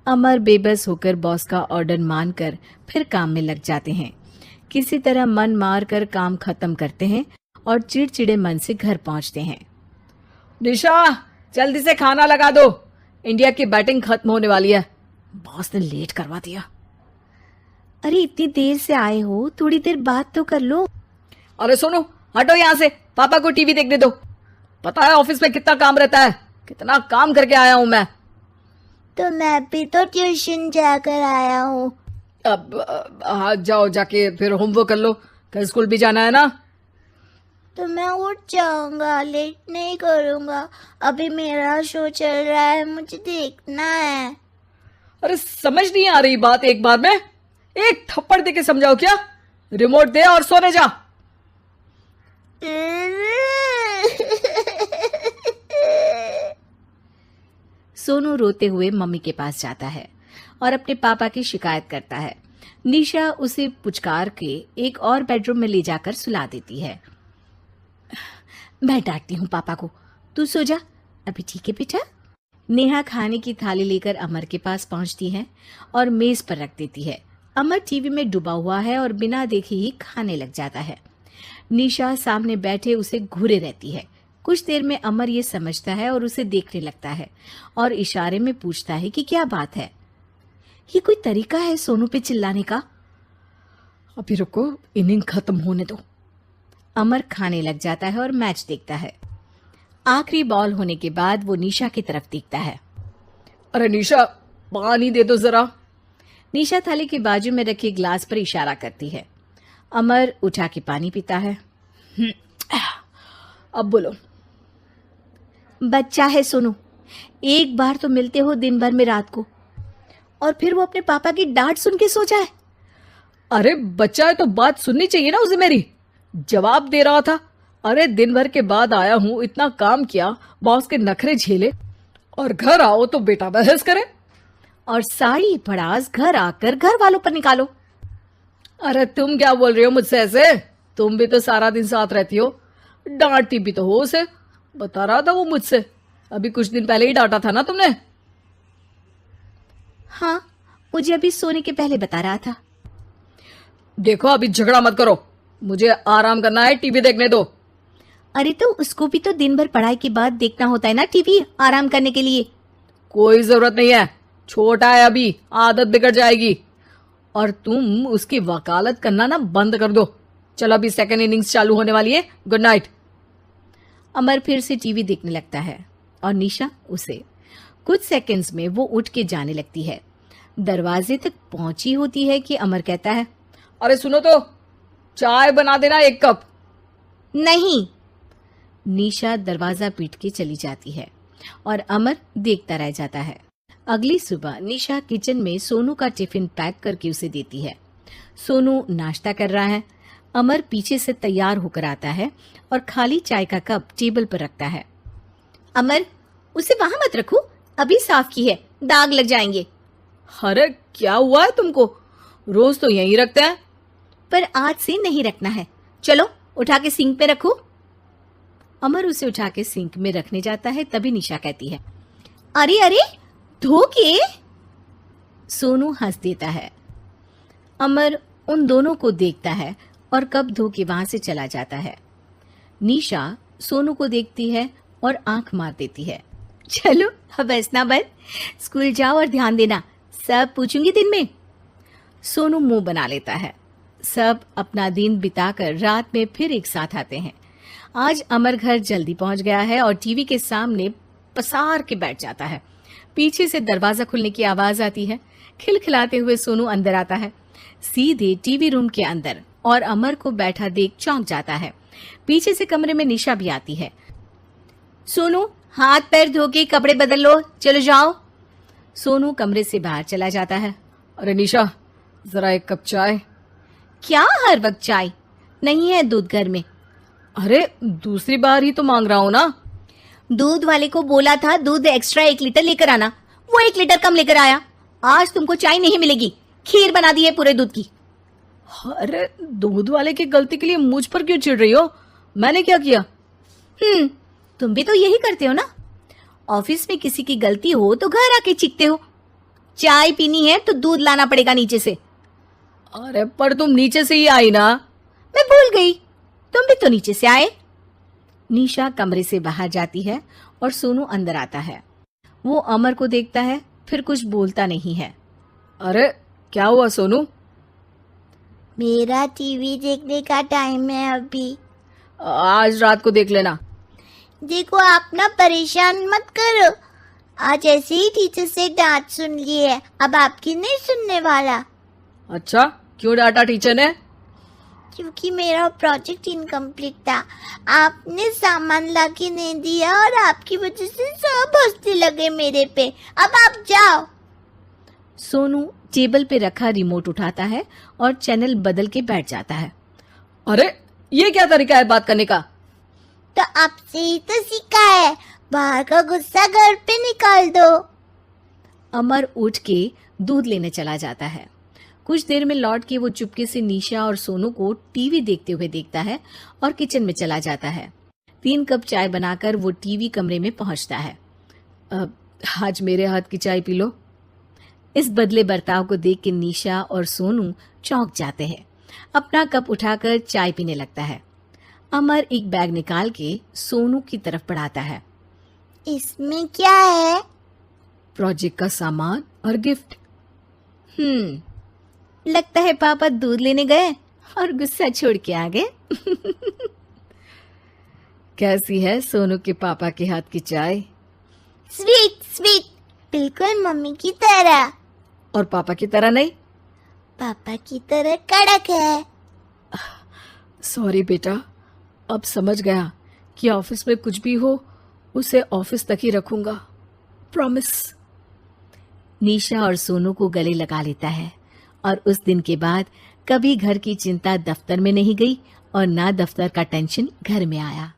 अमर बेबस होकर बॉस का ऑर्डर मानकर फिर काम में लग जाते हैं। किसी तरह मन मार कर काम खत्म करते हैं और चिड़चिड़े मन से घर पहुंचते हैं। निशा, जल्दी से खाना लगा दो, इंडिया की बैटिंग खत्म होने वाली है। बॉस ने लेट करवा दिया। अरे इतनी देर से आए हो, थोड़ी देर बात तो कर लो। अरे सुनो, हटो यहाँ से, पापा को टीवी देखने दो। पता है ऑफिस में कितना काम रहता है, कितना काम करके आया हूं मैं। तो मैं भी तो ट्यूशन जाकर आया हूँ। अब हाँ, जाओ जाके फिर होमवर्क कर लो, कल स्कूल भी जाना है ना। तो मैं उठ जाऊंगा, लेट नहीं करूंगा। अभी मेरा शो चल रहा है, मुझे देखना है। अरे समझ नहीं आ रही बात एक बार में, एक थप्पड़ दे के समझाओ क्या। रिमोट दे और सोने जा। सोनू रोते हुए मम्मी के पास जाता है और अपने पापा की शिकायत करता है। निशा उसे पुचकार के एक और बेडरूम में ले जाकर सुला देती है। मैं डांटती हूँ पापा को, तू सो जा अभी, ठीक है बेटा। नेहा खाने की थाली लेकर अमर के पास पहुंचती है और मेज पर रख देती है। अमर टीवी में डूबा हुआ है और बिना देखे ही खाने लग जाता है। निशा सामने बैठे उसे घूरे रहती है। कुछ देर में अमर ये समझता है और उसे देखने लगता है और इशारे में पूछता है कि क्या बात है। ये कोई तरीका है सोनू पे चिल्लाने का? अभी रुको, इनिंग खत्म होने दो। अमर खाने लग जाता है और मैच देखता है। आखिरी बॉल होने के बाद वो निशा की तरफ देखता है। अरे निशा, पानी दे दो जरा। निशा थाली के बाजू में रखे ग्लास पर इशारा करती है। अमर उठा के पानी पीता है। अब बोलो। बच्चा है सोनू, एक बार तो मिलते हो दिन भर में रात को, और फिर वो अपने पापा की डांट सुन के सो जाए। अरे बच्चा है तो बात सुननी चाहिए ना उसे मेरी। जवाब दे रहा था। अरे दिन भर के बाद आया हूं, इतना काम किया, बॉस के नखरे झेले, और घर आओ तो बेटा बहस करे। और सारी भड़ास घर आकर घर वालों पर निकालो। अरे तुम क्या बोल रही हो मुझसे ऐसे? तुम भी तो सारा दिन साथ रहती हो, डांटती भी तो हो उसे। बता रहा था वो मुझसे, अभी कुछ दिन पहले ही डांटा था ना तुमने। हाँ, मुझे अभी सोने के पहले बता रहा था। देखो अभी झगड़ा मत करो, मुझे आराम करना है, टीवी देखने दो। अरे तो उसको भी तो दिन भर पढ़ाई के बाद देखना होता है ना टीवी, आराम करने के लिए। कोई जरूरत नहीं है, छोटा है अभी, आदत बिगड़ जाएगी। और तुम उसकी वकालत करना ना बंद कर दो। चलो अभी सेकंड इनिंग्स चालू होने वाली है, गुड नाइट। अमर फिर से टीवी देखने लगता है और निशा उसे। कुछ सेकंड्स में वो उठ के जाने लगती है। दरवाजे तक पहुंची होती है कि अमर कहता है, अरे सुनो तो, चाय बना देना 1 कप। नहीं। निशा दरवाजा पीट के चली जाती है और अमर देखता रह जाता है। अगली सुबह निशा किचन में सोनू का टिफिन पैक करके उसे देती है। सोनू नाश्ता कर रहा है। अमर पीछे से तैयार होकर आता है और खाली चाय का कप टेबल पर रखता है। अमर, उसे वहां मत रखो, अभी साफ की है, दाग लग जाएंगे। अरे क्या हुआ है तुमको? रोज तो यहीं रखते हैं। पर आज से नहीं रखना है, चलो उठा के सिंक पे रखो। अमर उसे उठा के सिंक में रखने जाता है, तभी निशा कहती है, अरे अरे धो के। सोनू हंस देता है। अमर उन दोनों को देखता है और कप धो के वहां से चला जाता है। निशा सोनू को देखती है और आंख मार देती है। चलो अब हंसना बंद, स्कूल जाओ और ध्यान देना, सब पूछूंगी दिन में। सोनू मुंह बना लेता है। सब अपना दिन बिताकर रात में फिर एक साथ आते हैं। आज अमर घर जल्दी पहुंच गया है और टीवी के सामने पसार के बैठ जाता है। पीछे से दरवाजा खुलने की आवाज आती है। खिलखिलाते हुए सोनू अंदर आता है, सीधे टीवी रूम के अंदर, और अमर को बैठा देख चौंक जाता है। पीछे से कमरे में निशा भी आती है। सोनू, हाथ पैर धो के कपड़े बदल लो, चलो जाओ। सोनू कमरे से बाहर चला जाता है। अरे निशा, जरा 1 कप चाय। क्या हर वक्त चाय? नहीं है दूध घर में। अरे दूसरी बार ही तो मांग रहा हूं ना। दूध वाले को बोला था दूध एक्स्ट्रा 1 लीटर लेकर आना, वो 1 लीटर कम लेकर आया। आज तुमको चाय नहीं मिलेगी, खीर बना दी है पूरे दूध की। अरे दूध वाले की गलती के लिए मुझ पर क्यों चिढ़ रही हो? मैंने क्या किया? तुम भी तो यही करते हो ना। ऑफिस में किसी की गलती हो तो घर आके चीखते हो। चाय पीनी है तो दूध लाना पड़ेगा नीचे से। अरे पर तुम नीचे से ही आई ना। मैं भूल गई, तुम भी तो नीचे से आए। निशा कमरे से बाहर जाती है और सोनू अंदर आता है। वो अमर को देखता है, फिर कुछ बोलता नहीं है। अरे क्या हुआ सोनू? मेरा टीवी देखने का टाइम है अभी। आज रात को देख लेना। देखो आप ना परेशान मत करो, आज ऐसे ही टीचर से डांट सुन ली है, अब आपकी नहीं सुनने वाला। अच्छा, क्यों डांटा टीचर ने? क्योंकि मेरा प्रोजेक्ट इनकम्प्लीट था, आपने सामान लाके नहीं दिया और आपकी वजह से सब हंसने लगे मेरे पे। अब आप जाओ। सोनू टेबल पे रखा रिमोट उठाता है और चैनल बदल के बैठ जाता है। अरे ये क्या तरीका है बात करने का? तो आपसे ही तो सीखा है, बाहर का गुस्सा घर पे निकाल दो। अमर उठ के दूध लेने चला जाता है। कुछ देर में लौट के वो चुपके से निशा और सोनू को टीवी देखते हुए देखता है और किचन में चला जाता है। 3 कप चाय बनाकर वो टीवी कमरे में पहुंचता है। आज मेरे हाथ की चाय पी लो। इस बदले बर्ताव को देख के निशा और सोनू चौंक जाते हैं। अपना कप उठाकर चाय पीने लगता है। अमर एक बैग निकाल के सोनू की तरफ बढ़ाता है। इसमें क्या है? प्रोजेक्ट का सामान और गिफ्ट। लगता है पापा दूध लेने गए और गुस्सा छोड़ के आ गए। कैसी है सोनू के पापा के हाथ की चाय? स्वीट स्वीट, बिल्कुल मम्मी की तरह। और पापा की तरह नहीं? पापा की तरह कड़क है। सॉरी बेटा, अब समझ गया कि ऑफिस में कुछ भी हो उसे ऑफिस तक ही रखूंगा, प्रॉमिस। निशा और सोनू को गले लगा लेता है और उस दिन के बाद कभी घर की चिंता दफ्तर में नहीं गई और ना दफ्तर का टेंशन घर में आया।